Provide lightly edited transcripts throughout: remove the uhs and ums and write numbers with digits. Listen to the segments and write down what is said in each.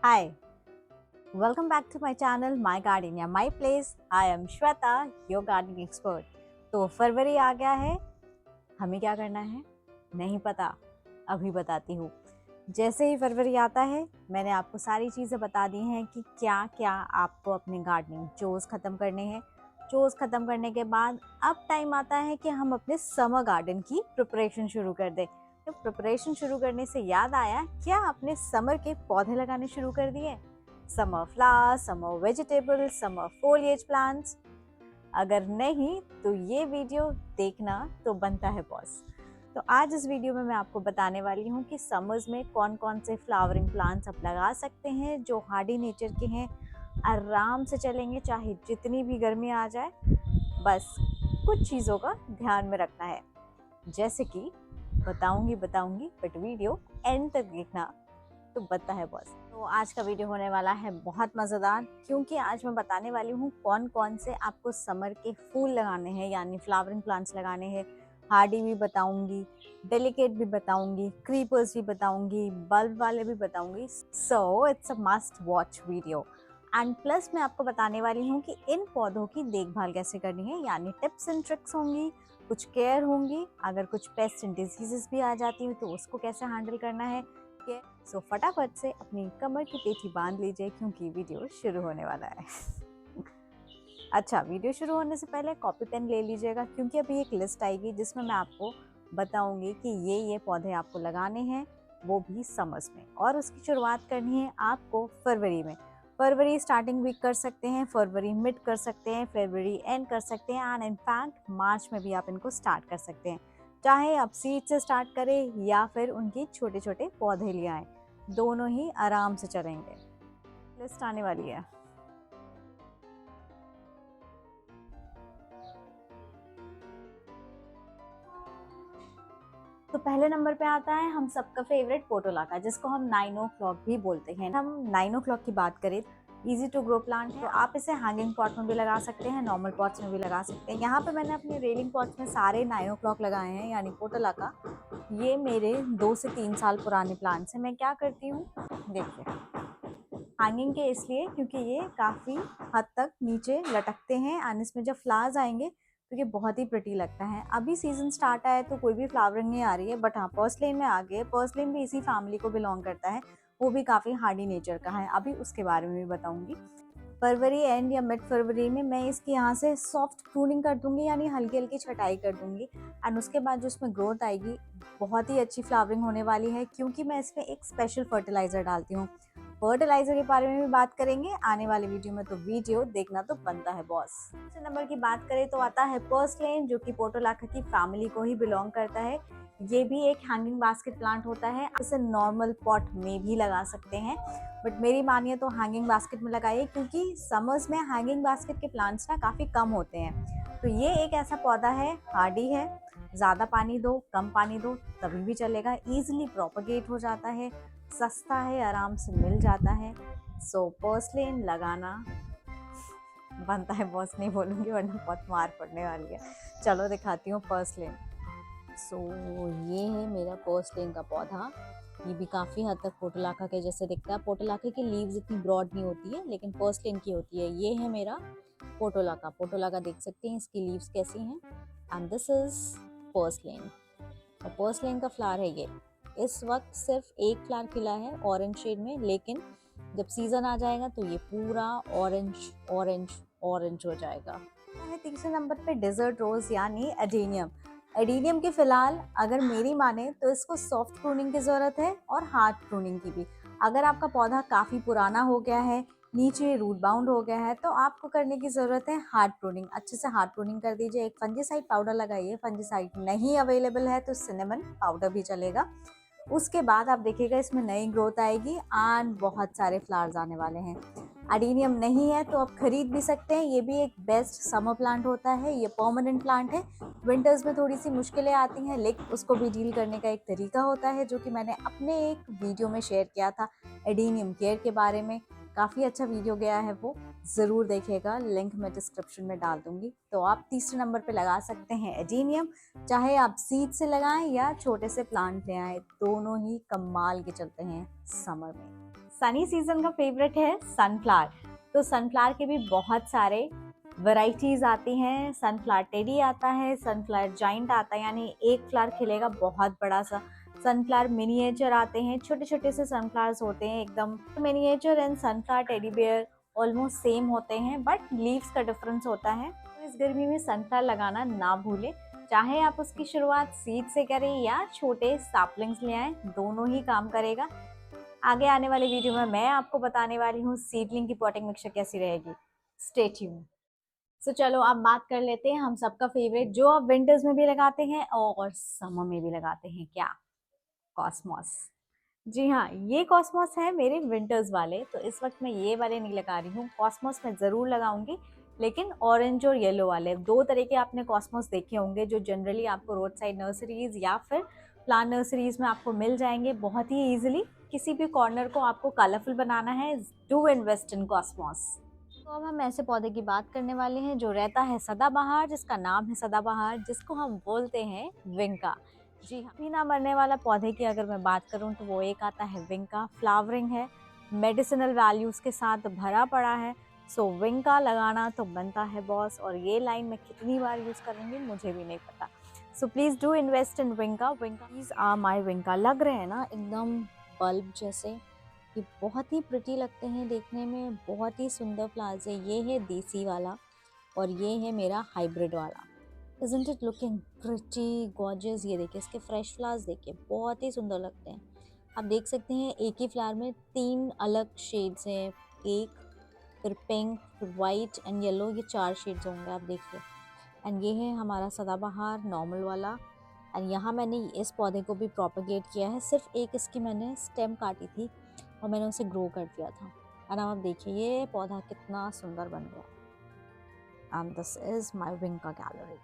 Hi, welcome back to my channel My Garden या My Place. I am Shweta, your gardening expert. तो फरवरी आ गया है, हमें क्या करना है नहीं पता, अभी बताती हूँ। जैसे ही फरवरी आता है मैंने आपको सारी चीज़ें बता दी हैं कि क्या क्या आपको अपने गार्डनिंग चोर्स ख़त्म करने हैं। चोर्स ख़त्म करने के बाद अब टाइम आता है कि हम अपने समर गार्डन की प्रिपरेशन शुरू कर दें। तो प्रिपरेशन शुरू करने से याद आया, क्या आपने समर के पौधे लगाने शुरू कर दिए? Summer flowers, summer vegetables, summer foliage plants? अगर नहीं तो ये वीडियो देखना तो बनता है बॉस। तो आज इस वीडियो में मैं आपको बताने वाली हूँ कि समर्स में कौन कौन से फ्लावरिंग प्लांट्स आप लगा सकते हैं जो हार्डी नेचर के हैं, आराम से चलेंगे चाहे जितनी भी गर्मी आ जाए। बस कुछ चीज़ों का ध्यान में रखना है, जैसे कि बताऊंगी बट वीडियो एंड तक देखना तो बनता है बॉस। तो आज का वीडियो होने वाला है बहुत मज़ेदार, क्योंकि आज मैं बताने वाली हूँ कौन कौन से आपको समर के फूल लगाने हैं, यानी फ्लावरिंग प्लांट्स लगाने हैं। हार्डी भी बताऊंगी, डेलिकेट भी बताऊंगी, क्रीपर्स भी बताऊंगी, बल्ब वाले भी बताऊंगी। So it's a must watch video. And plus मैं आपको बताने वाली हूँ कि इन पौधों की देखभाल कैसे करनी है, यानी टिप्स एंड ट्रिक्स होंगी, कुछ केयर होंगी। अगर कुछ पेस्ट एंड डिजीजेस भी आ जाती हैं तो उसको कैसे हैंडल करना है। सो फटाफट से अपनी कमर की पेठी बांध लीजिए, क्योंकि वीडियो शुरू होने वाला है। अच्छा, वीडियो शुरू होने से पहले कॉपी पेन ले लीजिएगा, क्योंकि अभी एक लिस्ट आएगी जिसमें मैं आपको बताऊंगी कि ये पौधे आपको लगाने हैं, वो भी समर्स में। और उसकी शुरुआत करनी है आपको फरवरी में। फरवरी स्टार्टिंग वीक कर सकते हैं, फरवरी मिड कर सकते हैं, फरवरी एंड कर सकते हैं, एंड इनफैक्ट मार्च में भी आप इनको स्टार्ट कर सकते हैं। चाहे आप सीड से स्टार्ट करें या फिर उनके छोटे छोटे पौधे ले आए, दोनों ही आराम से चलेंगे। लिस्ट आने वाली है। तो पहले नंबर पे आता है हम सबका फेवरेट पोटोलाका, जिसको हम 9 o'clock भी बोलते हैं। हम 9 o'clock की बात करें, इजी टू ग्रो प्लांट है, तो आप इसे हैंगिंग पॉट में भी लगा सकते हैं, नॉर्मल पॉट्स में भी लगा सकते हैं। यहाँ पे मैंने अपने रेलिंग पॉट्स में सारे 9 o'clock लगाए हैं, यानी पोटोलाका। ये मेरे 2 से 3 साल पुराने प्लांट्स हैं। मैं क्या करती हूँ, देखिए, हैंगिंग के इसलिए क्योंकि ये काफ़ी हद तक नीचे लटकते हैं, एंड इसमें जब फ्लावर्स आएंगे तो ये बहुत ही प्रिटी लगता है। अभी सीजन स्टार्ट आया तो कोई भी फ्लावरिंग नहीं आ रही है, बट हाँ, पर्सलेन में आ गए। पर्सलेन भी इसी फैमिली को बिलोंग करता है, वो भी काफ़ी हार्डी नेचर का है। अभी उसके बारे में भी बताऊंगी। फरवरी एंड या मिड फरवरी में मैं इसकी यहाँ से सॉफ्ट प्रूनिंग कर दूंगी, यानी हल्की हल्की छटाई कर दूंगी, एंड उसके बाद जो इसमें ग्रोथ आएगी बहुत ही अच्छी फ्लावरिंग होने वाली है, क्योंकि मैं इसमें एक स्पेशल फर्टिलाइजर डालती हूँ। फर्टिलाइजर के बारे में भी बात करेंगे आने वाले वीडियो में, तो वीडियो देखना तो बनता है बॉस। दूसरे नंबर की बात करें तो आता है पर्सलेन, जो कि पोटोलाका की फैमिली को ही बिलोंग करता है। ये भी एक हैंगिंग बास्केट प्लांट होता है, इसे नॉर्मल पॉट में भी लगा सकते हैं, बट मेरी मानिए तो हैंगिंग बास्केट में लगाइए, क्योंकि समर्स में हैंगिंग बास्केट के प्लांट्स ना काफ़ी कम होते हैं। तो ये एक ऐसा पौधा है, हार्डी है, ज़्यादा पानी दो कम पानी दो तभी भी चलेगा, ईजिली प्रोपगेट हो जाता है, सस्ता है, आराम से मिल जाता है। सो पर्सलेन लगाना बनता है बॉस, नहीं बोलूँगी वरना बहुत मार पड़ने वाली है। चलो दिखाती हूँ पर्सलेन। सो ये है मेरा पर्सलेन का पौधा। ये भी काफ़ी हद तक पोटोलाका के जैसे दिखता है। पोटोलाका की लीव्स इतनी ब्रॉड नहीं होती है, लेकिन पर्सलेन की होती है। ये है मेरा पोटोलाका। पोटोलाका देख सकते हैं इसकी लीव्स कैसी हैं, एंड दिस इज पर्सलेन। और पर्सलेन का फ्लावर है ये। इस वक्त सिर्फ एक फ्लावर खिला है ऑरेंज शेड में, लेकिन जब सीजन आ जाएगा तो ये पूरा ऑरेंज ऑरेंज ऑरेंज हो जाएगा। तीसरे नंबर पे डेजर्ट रोज यानी एडेनियम। एडेनियम की फिलहाल अगर मेरी माने तो इसको सॉफ्ट प्रूनिंग की जरूरत है और हार्ड प्रूनिंग की भी। अगर आपका पौधा काफी पुराना हो गया है, नीचे रूट बाउंड हो गया है, तो आपको करने की ज़रूरत है हार्ड प्रूनिंग। अच्छे से हार्ड प्रूनिंग कर दीजिए। एक फंजीसाइड पाउडर लगाइए, फंजीसाइड नहीं अवेलेबल है तो सिनेमन पाउडर भी चलेगा। उसके बाद आप देखिएगा इसमें नई ग्रोथ आएगी एंड बहुत सारे फ्लावर्स आने वाले हैं। एडेनियम नहीं है तो आप खरीद भी सकते हैं, ये भी एक बेस्ट समर प्लांट होता है। ये परमानेंट प्लांट है। विंटर्स में थोड़ी सी मुश्किलें आती हैं, लेकिन उसको भी डील करने का एक तरीका होता है, जो कि मैंने अपने एक वीडियो में शेयर किया था एडेनियम केयर के बारे में। काफ़ी अच्छा वीडियो गया है, वो ज़रूर देखिएगा, लिंक मैं डिस्क्रिप्शन में डाल दूंगी। तो आप तीसरे नंबर पे लगा सकते हैं एडेनियम। चाहे आप सीड से लगाएं या छोटे से प्लांट ले आए, दोनों ही कमाल के चलते हैं समर में। सनी सीजन का फेवरेट है सनफ्लावर। तो सनफ्लावर के भी बहुत सारे वैरायटीज आती हैं। सनफ्लावर टेडी आता है, सनफ्लावर जाइंट आता है, यानी एक फ्लावर खिलेगा बहुत बड़ा सा। सनफ्लावर मिनिएचर आते हैं, छोटे छोटे से सनफ्लावर्स होते हैं एकदम। Miniature and sunflower teddy bear almost same होते हैं, बट लीव्स का डिफरेंस होता है। तो इस गर्मी में सनफ्लावर लगाना ना भूलें। चाहे आप उसकी शुरुआत सीड से करें या छोटे सैपलिंग्स ले आए, दोनों ही काम करेगा। आगे आने वाले वीडियो में मैं आपको बताने वाली हूँ सीडलिंग की पॉटिंग मिक्सचर कैसी रहेगी। Stay tune. सो चलो अब बात कर लेते हैं हम सबका फेवरेट, जो आप विंटर्स में भी लगाते हैं और समर में भी लगाते हैं, क्या? कॉस्मोस। जी हाँ, ये कॉस्मोस है मेरे विंटर्स वाले। तो इस वक्त मैं ये वाले नहीं लगा रही हूँ, कॉस्मोस मैं ज़रूर लगाऊंगी, लेकिन ऑरेंज और येलो वाले। दो तरह के आपने कॉस्मोस देखे होंगे जो जनरली आपको रोड साइड नर्सरीज या फिर प्लांट नर्सरीज में आपको मिल जाएंगे बहुत ही ईजिली। किसी भी कॉर्नर को आपको कलरफुल बनाना है, डू इन्वेस्ट इन कॉस्मोस। तो अब हम ऐसे पौधे की बात करने वाले हैं जो रहता है सदाबहार, जिसका नाम है सदाबहार, जिसको हम बोलते हैं विंका। जी हाँ, बिना मरने वाला पौधे की अगर मैं बात करूं तो वो एक आता है विंका। फ्लावरिंग है, मेडिसिनल वैल्यूज के साथ भरा पड़ा है। सो विंका लगाना तो बनता है बॉस। और ये लाइन मैं कितनी बार यूज करूंगी मुझे भी नहीं पता। So please do invest in vinca. Vinca please are my vinca. लग रहे हैं ना एकदम बल्ब जैसे, ये बहुत ही प्रिटी लगते हैं देखने में, बहुत ही सुंदर फ्लावर्स है। ये है देसी वाला और ये है मेरा हाइब्रिड वाला। Isn't it looking pretty gorgeous? ये देखिए, इसके फ्रेश फ्लावर्स देखिए, बहुत ही सुंदर लगते हैं। आप देख सकते हैं एक ही फ्लावर में 3 अलग शेड्स हैं, एक, फिर पिंक, फिर वाइट एंड येलो, ये 4 शेड्स होंगे आप देखिए। एंड ये है हमारा सदाबहार नॉर्मल वाला। एंड यहाँ मैंने इस पौधे को भी प्रोपेगेट किया है, सिर्फ एक इसकी मैंने स्टेम काटी थी और मैंने उसे ग्रो कर दिया था। एंड आप देखिए ये पौधा कितना सुंदर बन गया। And this is my vinca gallery.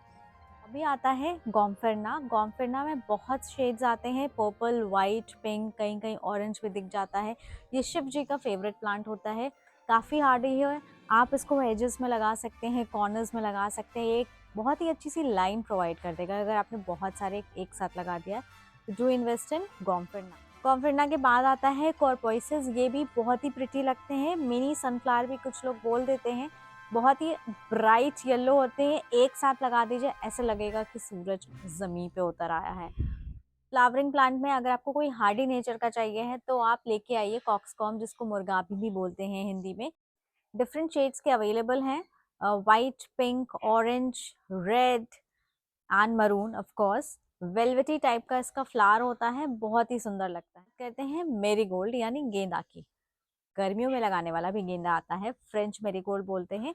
अभी आता है गॉम्फेरना। गॉम्फेरना में बहुत शेड्स आते हैं, पर्पल, वाइट, पिंक, कहीं कहीं ऑरेंज भी दिख जाता है। ये शिव जी का फेवरेट प्लांट होता है, काफ़ी हार्डी है। आप इसको एजेस में लगा सकते हैं, कॉर्नर्स में लगा सकते हैं। एक बहुत ही अच्छी सी लाइन प्रोवाइड कर देगा अगर आपने बहुत सारे एक साथ लगा दिया। तो डू इन्वेस्ट इन गॉम्फेरना। गॉम्फेरना के बाद आता है कॉर्पोइसिस। ये भी बहुत ही प्रिटी लगते हैं, मिनी सनफ्लावर भी कुछ लोग बोल देते हैं। बहुत ही ब्राइट येलो होते हैं, एक साथ लगा दीजिए ऐसे लगेगा कि सूरज ज़मीन पे उतर आया है। फ्लावरिंग प्लांट में अगर आपको कोई हार्डी नेचर का चाहिए है तो आप लेके आइए कॉक्सकॉम, जिसको मुर्गाबी भी बोलते हैं हिंदी में। डिफरेंट शेड्स के अवेलेबल हैं, white, pink, orange, red and maroon of course. Velvety type का इसका फ्लावर होता है, बहुत ही सुंदर लगता है। कहते हैं मेरीगोल्ड यानी गेंदा की। गर्मियों में लगाने वाला भी गेंदा आता है, फ्रेंच मेरीगोल्ड बोलते हैं।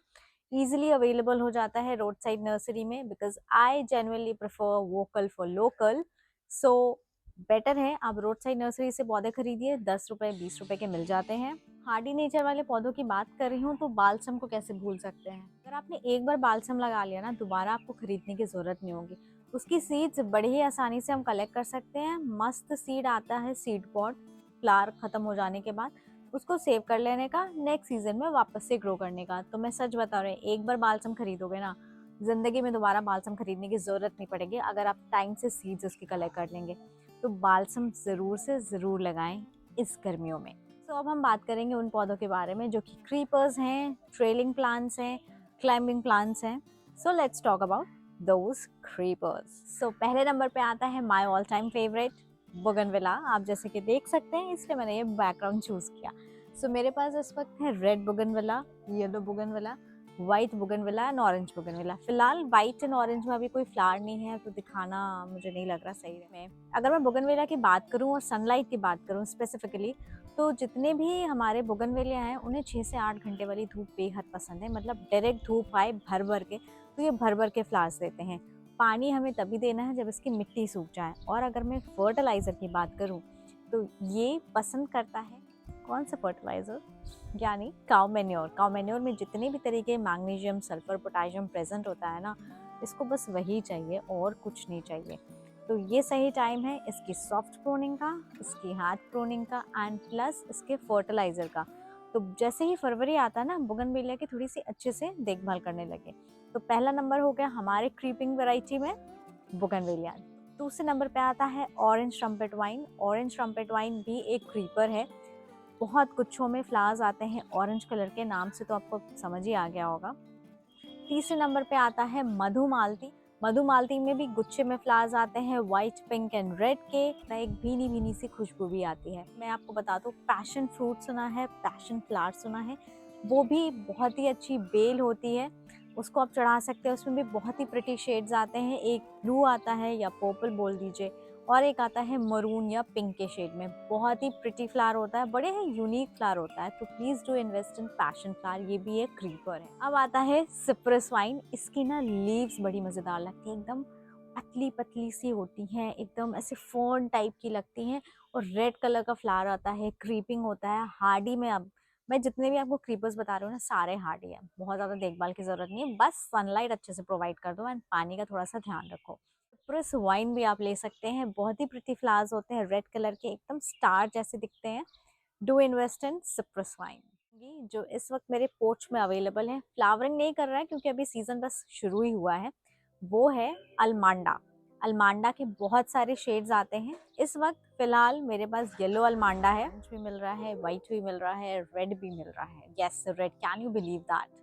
इजीली अवेलेबल हो जाता है रोड साइड नर्सरी में, because I genuinely prefer vocal for local. So better है आप रोड साइड नर्सरी से पौधे खरीदिए, 10 रुपए 20 रुपए के मिल जाते हैं। हार्डी नेचर वाले पौधों की बात कर रही हूँ तो बालसम को कैसे भूल सकते हैं। अगर आपने एक बार बालसम लगा लिया ना, दोबारा आपको खरीदने की जरूरत नहीं होगी। उसकी सीड्स बड़े ही आसानी से हम कलेक्ट कर सकते हैं। मस्त सीड आता है सीड पॉट, फ्लावर खत्म हो जाने के बाद उसको सेव कर लेने का, नेक्स्ट सीजन में वापस से ग्रो करने का। तो मैं सच बता रही हूँ, एक बार बालसम खरीदोगे ना, जिंदगी में दोबारा बालसम खरीदने की जरूरत नहीं पड़ेगी अगर आप टाइम से सीड्स उसकी कलेक्ट कर लेंगे। तो बालसम जरूर से जरूर लगाएं इस गर्मियों में। तो अब हम बात करेंगे उन पौधों के बारे में जो कि क्रीपर्स हैं, ट्रेलिंग प्लांट्स हैं, क्लाइंबिंग प्लांट्स हैं। So let's talk about those creepers. So पहले नंबर पे आता है my all time favourite bougainvillea. आप जैसे कि देख सकते हैं, इसलिए मैंने ये बैकग्राउंड चूज किया। सो मेरे पास इस वक्त है red bougainvillea, yellow bougainvillea, white bougainvillea and orange bougainvillea. फिलहाल व्हाइट एंड ऑरेंज में अभी कोई फ्लावर नहीं है तो दिखाना मुझे नहीं लग रहा सही में। अगर मैं बोगनविला की बात करूं और सनलाइट की बात करूं स्पेसिफिकली, तो जितने भी हमारे बोगनविलिया हैं उन्हें 6 से 8 घंटे वाली धूप बेहद पसंद है। मतलब डायरेक्ट धूप आए भर भर के, तो ये भर भर के फ्लावर्स देते हैं। पानी हमें तभी देना है जब इसकी मिट्टी सूख जाए। और अगर मैं फर्टिलाइज़र की बात करूं तो ये पसंद करता है कौन सा फर्टिलाइज़र, यानी काउ मैन्योर। काउ मैन्योर में जितने भी तरीके मैग्नीशियम, सल्फर, पोटेशियम प्रेजेंट होता है ना, इसको बस वही चाहिए और कुछ नहीं चाहिए। तो ये सही टाइम है इसकी सॉफ्ट प्रूनिंग का, इसकी हार्ड प्रूनिंग का एंड प्लस इसके फर्टिलाइज़र का। तो जैसे ही फरवरी आता है ना, बोगनविलिया की थोड़ी सी अच्छे से देखभाल करने लगे। तो पहला नंबर हो गया हमारे क्रीपिंग वैरायटी में बोगनविलिया। दूसरे नंबर पे आता है orange trumpet wine. Orange trumpet wine भी एक क्रीपर है। बहुत गुच्छों में फ्लावर्स आते हैं ऑरेंज कलर के, नाम से तो आपको समझ ही आ गया होगा। तीसरे नंबर पे आता है मधुमालती। मधुमालती में भी गुच्छे में फ्लावर्स आते हैं व्हाइट, पिंक एंड रेड के। एक भीनी भीनी सी खुशबू भी आती है। मैं आपको बता दूं, पैशन फ्रूट सुना है, पैशन फ्लावर सुना है, वो भी बहुत ही अच्छी बेल होती है, उसको आप चढ़ा सकते हैं। उसमें भी बहुत ही प्रिटी शेड्स आते हैं, एक ब्लू आता है या पर्पल बोल दीजिए, और एक आता है मरून या पिंक के शेड में। बहुत ही प्रिटी फ्लावर होता है, बड़े ही यूनिक फ्लावर होता है, तो please do invest in passion flower. ये भी एक क्रीपर है। अब आता है सिप्रस वाइन। इसकी ना लीव्स बड़ी मजेदार लगती है, एकदम पतली पतली सी होती हैं, एकदम ऐसे फोन टाइप की लगती हैं, और रेड कलर का फ्लावर आता है, क्रीपिंग होता है, हार्डी में। अब मैं जितने भी आपको क्रीपर्स बता रही हूँ ना, सारे हार्डी है, बहुत ज़्यादा देखभाल की ज़रूरत नहीं है, बस सनलाइट अच्छे से प्रोवाइड कर दो एंड पानी का थोड़ा सा ध्यान रखो। सिप्रस वाइन भी आप ले सकते हैं, बहुत ही प्रिटी फ्लावर्स होते हैं, रेड कलर के, एकदम स्टार जैसे दिखते हैं। Do invest in Cyprus wine, जो इस वक्त मेरे पोर्च में अवेलेबल है। फ्लावरिंग नहीं कर रहा है क्योंकि अभी सीजन बस शुरू ही हुआ है। वो है अलमांडा। अलमांडा के बहुत सारे शेड्स आते हैं। इस वक्त फिलहाल मेरे पास येलो अलमांडा है, ऑरेंज भी मिल रहा है, व्हाइट भी मिल रहा है, रेड भी मिल रहा है। Yes, red, can you believe that.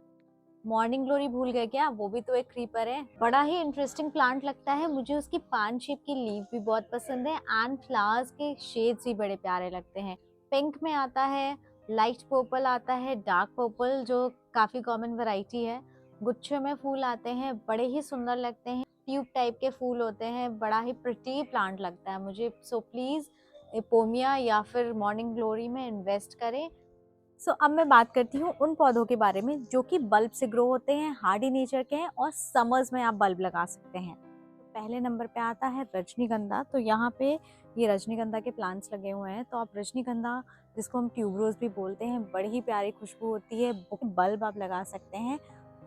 Morning glory भूल गए क्या? वो भी तो एक क्रीपर है, बड़ा ही इंटरेस्टिंग प्लांट लगता है मुझे। उसकी पान शेप की लीव भी बहुत पसंद है एंड फ्लावर्स के शेड्स भी बड़े प्यारे लगते हैं। पिंक में आता है, लाइट पर्पल आता है, डार्क पर्पल जो काफी कॉमन वैरायटी है। गुच्छे में फूल आते हैं, बड़े ही सुंदर लगते हैं, ट्यूब टाइप के फूल होते हैं, बड़ा ही प्रिटी प्लांट लगता है मुझे। सो प्लीज एपोमिया या फिर मॉर्निंग ग्लोरी में इन्वेस्ट करें। अब मैं बात करती हूँ उन पौधों के बारे में जो कि बल्ब से ग्रो होते हैं, हार्डी नेचर के हैं, और समर्स में आप बल्ब लगा सकते हैं। पहले नंबर पे आता है रजनीगंधा। तो यहाँ पे ये रजनीगंधा के प्लांट्स लगे हुए हैं। तो आप रजनीगंधा, जिसको हम ट्यूबरोज भी बोलते हैं, बड़ी ही प्यारी खुशबू होती है, बल्ब आप लगा सकते हैं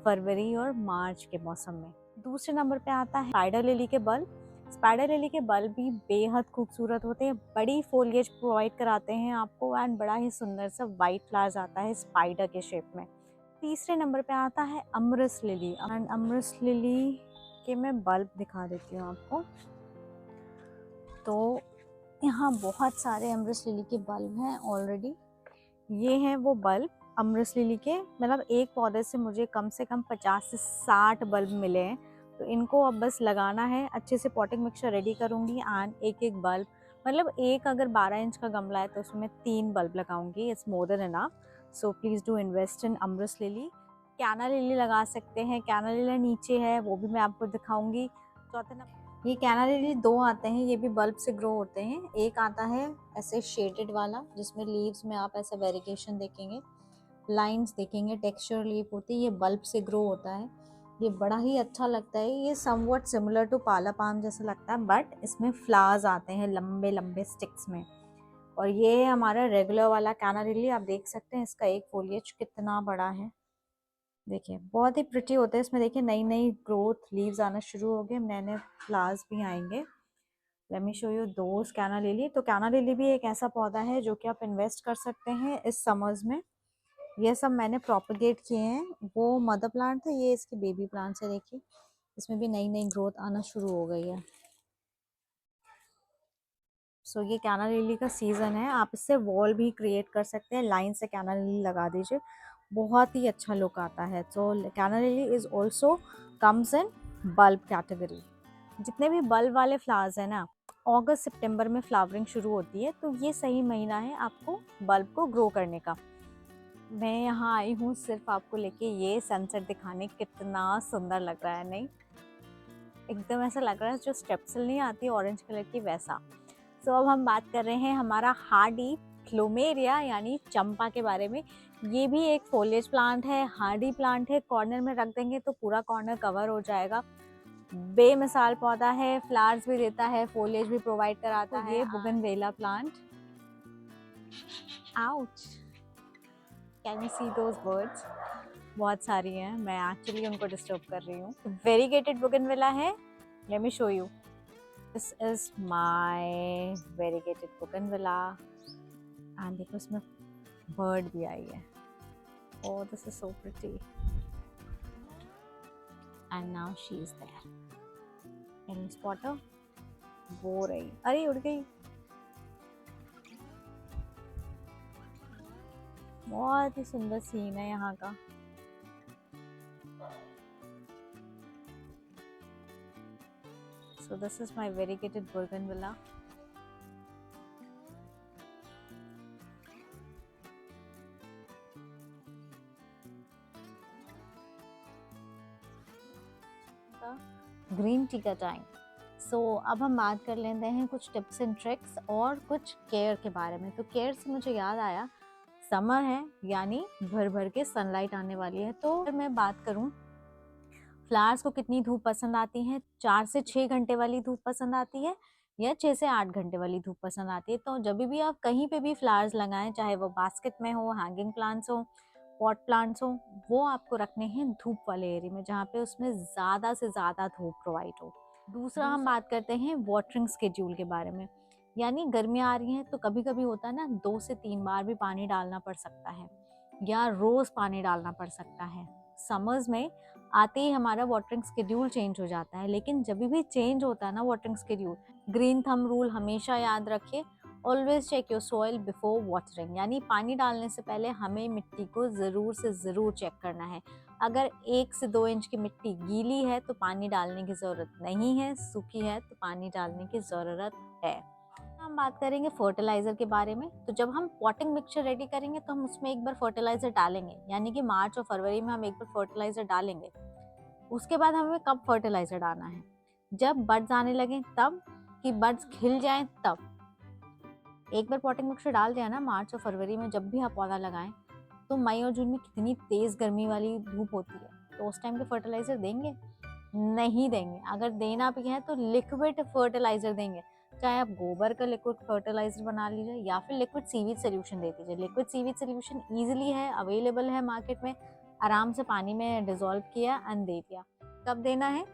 फरवरी और मार्च के मौसम में। दूसरे नंबर पे आता है स्पाइडर लिली के बल्ब। स्पाइडर लिली के बल्ब भी बेहद खूबसूरत होते हैं, बड़ी फोलिएज प्रोवाइड कराते हैं आपको एंड बड़ा ही सुंदर सा वाइट फ्लावर्स आता है स्पाइडर के शेप में। तीसरे नंबर पे आता है अमरस लिली एंड अमरस लिली के मैं बल्ब दिखा देती हूँ आपको। तो यहाँ बहुत सारे अमरस लिली के बल्ब हैं ऑलरेडी। ये हैं वो बल्ब अमरस लिली के, मतलब एक पौधे से मुझे कम से कम 50 से 60 बल्ब मिले हैं। तो इनको अब बस लगाना है, अच्छे से पॉटिंग मिक्सचर रेडी करूँगी एंड एक एक बल्ब, मतलब एक अगर 12 इंच का गमला है तो उसमें 3 बल्ब लगाऊंगी, it's more than enough. So please do invest in amaryllis lily. Canna lily लगा सकते हैं, कैना लिली नीचे है, वो भी मैं आपको दिखाऊंगी। चौथे नंबर ये कैना लिली 2 आते हैं, ये भी बल्ब से ग्रो होते हैं। एक आता है ऐसे शेडेड वाला, जिसमें लीव्स में आप ऐसा वेरिएशन देखेंगे, लाइंस देखेंगे, टेक्सचर लीफ होती है, ये बल्ब से ग्रो होता है। ये बड़ा ही अच्छा लगता है, ये समवट सिमिलर टू पाला पाम जैसा लगता है, बट इसमें फ्लावर्स आते हैं लंबे लंबे स्टिक्स में। और ये हमारा रेगुलर वाला कैना लिली, आप देख सकते हैं इसका एक फोलिएज कितना बड़ा है, देखिए बहुत ही प्रिटी होते हैं। इसमें देखिए नई नई ग्रोथ लीव्स आना शुरू हो गए, नए नए फ्लावर्स भी आएंगे। लेट मी शो यू दोस कैना लिली। तो कैना लिली भी एक ऐसा पौधा है जो कि आप इन्वेस्ट कर सकते हैं इस समर्स में। ये सब मैंने प्रोपगेट किए हैं, वो मदर प्लांट है, ये इसके बेबी प्लांट्स है, देखिए इसमें भी नई नई ग्रोथ आना शुरू हो गई है। सो ये कैना लिली का सीज़न है, आप इससे वॉल भी क्रिएट कर सकते हैं, लाइन से कैना लिली लगा दीजिए, बहुत ही अच्छा लुक आता है। सो कैना lily is also comes in bulb category. जितने भी बल्ब वाले फ्लावर्स हैं ना, अगस्त सितंबर में फ्लावरिंग शुरू होती है, तो ये सही महीना है आपको बल्ब को ग्रो करने का। मैं यहाँ आई हूँ सिर्फ आपको लेके ये सनसेट दिखाने, कितना सुंदर लग रहा है नहीं? एकदम ऐसा लग रहा है जो स्टेप्सिल नहीं आती ऑरेंज कलर की, वैसा। सो अब हम बात कर रहे हैं हमारा हार्डी प्लूमेरिया यानी चंपा के बारे में। ये भी एक फोलिएज प्लांट है, हार्डी प्लांट है, कॉर्नर में रख देंगे तो पूरा कॉर्नर कवर हो जाएगा। बेमिसाल पौधा है, फ्लावर्स भी देता है, फोलिएज भी प्रोवाइड कराता है। ये bougainvillea plant, ouch, can you see those birds? बहुत सारी हैं, मैं एक्चुअली उनको डिस्टर्ब कर रही हूँ। वेरीगेटेड बोगनविला है, let me show you. This is my variegated bougainvillea and देखो इसमें बर्ड भी आई है। Oh this is so pretty and now she is there. Can you spot her? वो रही, अरे उड़ गई। बहुत ही सुंदर सीन है यहाँ का। So this is my variegated bougainvillea. Green tea का टाइम। अब हम बात कर लेते हैं कुछ टिप्स एंड ट्रिक्स और कुछ केयर के बारे में। तो केयर से मुझे याद आया, समर है यानी भर भर के सनलाइट आने वाली है। तो अगर मैं बात करूं फ्लावर्स को कितनी धूप पसंद आती है, 4 से 6 घंटे वाली धूप पसंद आती है या 6 से 8 घंटे वाली धूप पसंद आती है। तो जब भी आप कहीं पे भी फ्लावर्स लगाएं, चाहे वो बास्केट में हो, हैंगिंग प्लांट्स हो, पॉट प्लांट्स हो, वो आपको रखने हैं धूप वाले एरिया में जहाँ पे उसमें ज़्यादा से ज़्यादा धूप प्रोवाइड हो। दूसरा हम बात करते हैं वाटरिंग स्केड्यूल के बारे में। यानी गर्मियाँ आ रही हैं तो कभी कभी होता है ना, 2 से 3 बार भी पानी डालना पड़ सकता है या रोज़ पानी डालना पड़ सकता है। समर्स में आते ही हमारा वाटरिंग स्केड्यूल चेंज हो जाता है। लेकिन जब भी चेंज होता है ना watering schedule, green thumb rule हमेशा याद रखिए, always check your soil before watering. यानी पानी डालने से पहले हमें मिट्टी को ज़रूर से ज़रूर चेक करना है। अगर 1 से 2 इंच की मिट्टी गीली है तो पानी डालने की ज़रूरत नहीं है, सूखी है तो पानी डालने की ज़रूरत है। हम बात करेंगे फर्टिलाइज़र के बारे में। तो जब हम पॉटिंग मिक्सचर रेडी करेंगे तो हम उसमें एक बार फर्टिलाइज़र डालेंगे, यानी कि मार्च और फरवरी में हम एक बार फर्टिलाइज़र डालेंगे। उसके बाद हमें कब फर्टिलाइज़र डालना है, जब बड्स आने लगे तब, कि बड्स खिल जाएं तब। एक बार पॉटिंग मिक्सचर डाल दिया ना मार्च और फरवरी में, जब भी आप पौधा लगाएं, तो मई और जून में कितनी तेज़ गर्मी वाली धूप होती है, तो उस टाइम पे फर्टिलाइज़र देंगे? नहीं देंगे। अगर देना भी है तो लिक्विड फर्टिलाइज़र देंगे, चाहे आप गोबर का लिक्विड फर्टिलाइज़र बना लीजिए या फिर लिक्विड सीवीज सोल्यूशन दे दीजिए। लिक्विड सीवीज सोल्यूशन ईजिली है, अवेलेबल है मार्केट में, आराम से पानी में डिज़ोल्व किया एंड दे दिया। कब देना है,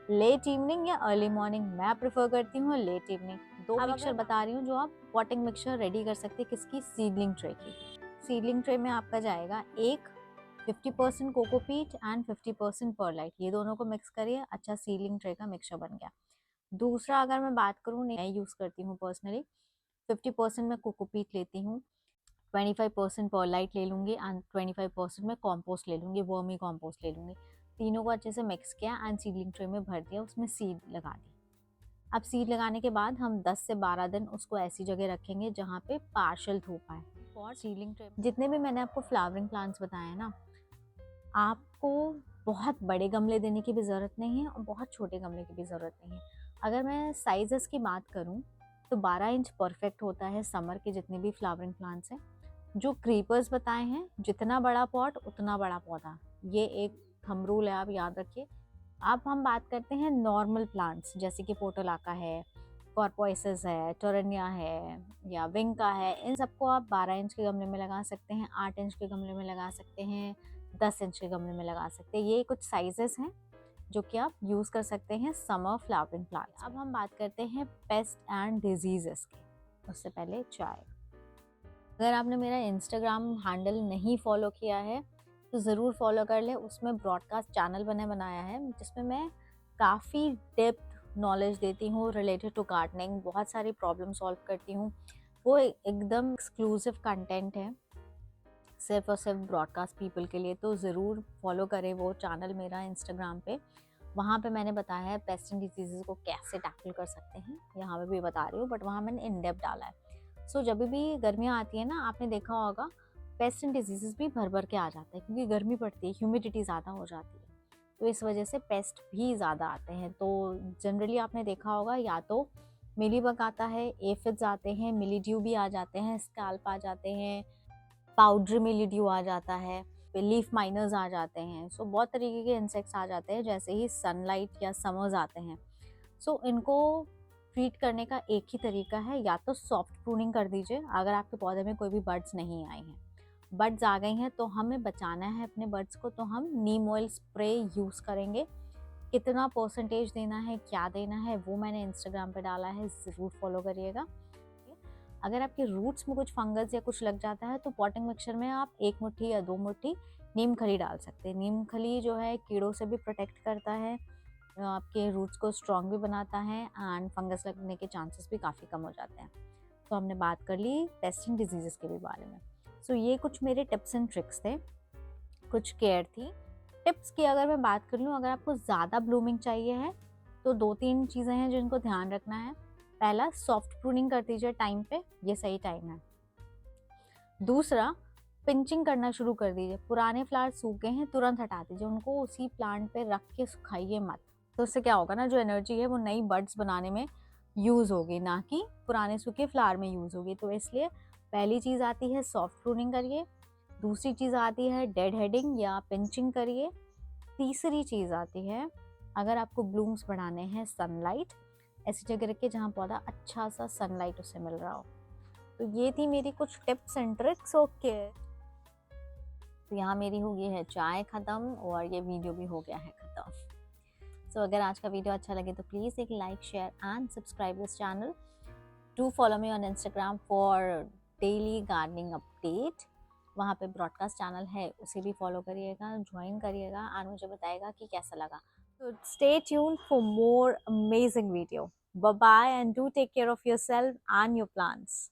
लेट इवनिंग या अर्ली मॉर्निंग। मैं प्रेफर करती हूँ लेट इवनिंग। 2 मिक्सचर बता रही हूँ जो आप पॉटिंग मिक्सचर रेडी कर सकते हैं। किसकी? सीडलिंग ट्रे की। सीडलिंग ट्रे में आपका जाएगा एक 50% कोकोपीट एंड 50% परलाइट, ये दोनों को मिक्स करिए, अच्छा सीडलिंग ट्रे का मिक्सचर बन गया। दूसरा अगर मैं बात करूँ, मैं यूज़ करती हूँ पर्सनली, 50% मैं कोकोपीट लेती हूँ, 25% परलाइट ले लूँगी एंड 25% मैं कॉम्पोस्ट ले लूँगी, वर्मी कॉम्पोस्ट ले लूँगी। तीनों को अच्छे से मिक्स किया एंड सीडलिंग ट्रे में भर दिया, उसमें सीड लगा दी। अब सीड लगाने के बाद हम 10 से 12 दिन उसको ऐसी जगह रखेंगे जहाँ पे पार्शियल धूप आए। और सीडलिंग ट्रे जितने भी मैंने आपको फ्लावरिंग प्लांट्स बताए हैं ना, आपको बहुत बड़े गमले देने की भी ज़रूरत नहीं है और बहुत छोटे गमले की भी ज़रूरत नहीं है। अगर मैं साइजेस की बात करूँ तो 12 इंच परफेक्ट होता है समर के जितने भी फ्लावरिंग प्लांट्स हैं। जो क्रीपर्स बताए हैं, जितना बड़ा पॉट उतना बड़ा पौधा, ये एक थंब रूल है, आप याद रखिए। अब हम बात करते हैं नॉर्मल प्लांट्स, जैसे कि पोटोलाका है, कॉर्पोइसिस है, टोरेनिया है या विंका है। इन सबको आप 12 इंच के गमले में लगा सकते हैं, 8 इंच के गमले में लगा सकते हैं, 10 इंच के गमले में लगा सकते हैं। ये कुछ साइजेस हैं जो कि आप यूज़ कर सकते हैं समर फ्लावरिंग प्लांट्स। अब हम बात करते हैं पेस्ट एंड डिजीजेस की। उससे पहले चाय। अगर आपने मेरा इंस्टाग्राम हैंडल नहीं फॉलो किया है तो ज़रूर फॉलो कर ले। उसमें ब्रॉडकास्ट चैनल बनाया है जिसमें मैं काफ़ी डेप्थ नॉलेज देती हूँ रिलेटेड टू गार्डनिंग, बहुत सारी प्रॉब्लम सॉल्व करती हूँ। वो एकदम एक्सक्लूसिव कंटेंट है सिर्फ और सिर्फ ब्रॉडकास्ट पीपल के लिए, तो ज़रूर फॉलो करें वो चैनल मेरा इंस्टाग्राम पे। वहाँ पे मैंने बताया है पेस्ट एंड डिजीज़ को कैसे टैकल कर सकते हैं, यहाँ पे भी बता रही हूँ बट वहाँ मैंने इन डेप्थ डाला है। सो जब भी गर्मियाँ आती है ना, आपने देखा होगा पेस्ट एंड डिजीज़ भी भर भर के आ जाते हैं क्योंकि गर्मी पड़ती है, ह्यूमिडिटी ज़्यादा हो जाती है, तो इस वजह से पेस्ट भी ज़्यादा आते हैं। तो जनरली आपने देखा होगा या तो मिलीबग आता है, एफिड्स आते हैं, मिलीड्यू भी आ जाते हैं, स्कैल्प आ जाते हैं, पाउडरी मिलीड्यू आ जाता है, लीफ माइनर्स आ जाते हैं। सो बहुत तरीके के इंसेक्ट्स आ जाते हैं जैसे ही सनलाइट या समर्स आते हैं। सो इनको ट्रीट करने का एक ही तरीका है, या तो सॉफ्ट प्रूनिंग कर दीजिए अगर आपके पौधे में कोई भी बर्ड्स नहीं आए हैं। बर्ड्स आ गई हैं तो हमें बचाना है अपने बर्ड्स को, तो हम नीम ऑयल स्प्रे यूज़ करेंगे। कितना परसेंटेज देना है, क्या देना है, वो मैंने इंस्टाग्राम पे डाला है, ज़रूर फॉलो करिएगा। अगर आपके रूट्स में कुछ फंगस या कुछ लग जाता है तो पॉटिंग मिक्सचर में आप 1 मुट्ठी या 2 मुट्ठी नीम खली डाल सकते हैं। नीम खली जो है कीड़ों से भी प्रोटेक्ट करता है, आपके रूट्स को स्ट्रॉन्ग भी बनाता है एंड फंगस लगने के चांसेस भी काफ़ी कम हो जाते हैं। तो हमने बात कर ली पेस्ट एंड डिजीज़ेस के भी बारे में। सो ये कुछ मेरे टिप्स एंड ट्रिक्स थे, कुछ केयर थी। टिप्स की अगर मैं बात कर लूँ, अगर आपको ज़्यादा ब्लूमिंग चाहिए है तो 2-3 चीज़ें हैं जिनको ध्यान रखना है। पहला, सॉफ्ट प्रूनिंग कर दीजिए टाइम पे, ये सही टाइम है। दूसरा, पिंचिंग करना शुरू कर दीजिए। पुराने फ्लावर सूख गए हैं तुरंत हटा दीजिए, उनको उसी प्लांट पे रख के सुखाइए मत। तो उससे क्या होगा ना, जो एनर्जी है वो नई बड्स बनाने में यूज़ होगी, ना कि पुराने सूखे फ्लावर में यूज़ होगी। तो इसलिए पहली चीज़ आती है सॉफ्ट प्रूनिंग करिए, दूसरी चीज़ आती है डेड हेडिंग या पिंचिंग करिए, तीसरी चीज़ आती है, अगर आपको ब्लूम्स बढ़ाने हैं, सनलाइट, ऐसी जगह रखिए जहाँ पौधा अच्छा सा सनलाइट उसे मिल रहा हो। तो ये थी मेरी कुछ टिप्स एंड ट्रिक्स। ओके, तो यहाँ मेरी हो गई है चाय ख़त्म और ये वीडियो भी हो गया है ख़त्म। सो अगर आज का वीडियो अच्छा लगे तो प्लीज़ एक like, share and subscribe this channel. Do follow me on Instagram for daily gardening update. वहाँ पे ब्रॉडकास्ट चैनल है, उसे भी फॉलो करिएगा, ज्वाइन करिएगा और मुझे बताइएगा कि कैसा लगा। तो stay tune for more amazing video. Bye bye and do take care of yourself and your plants.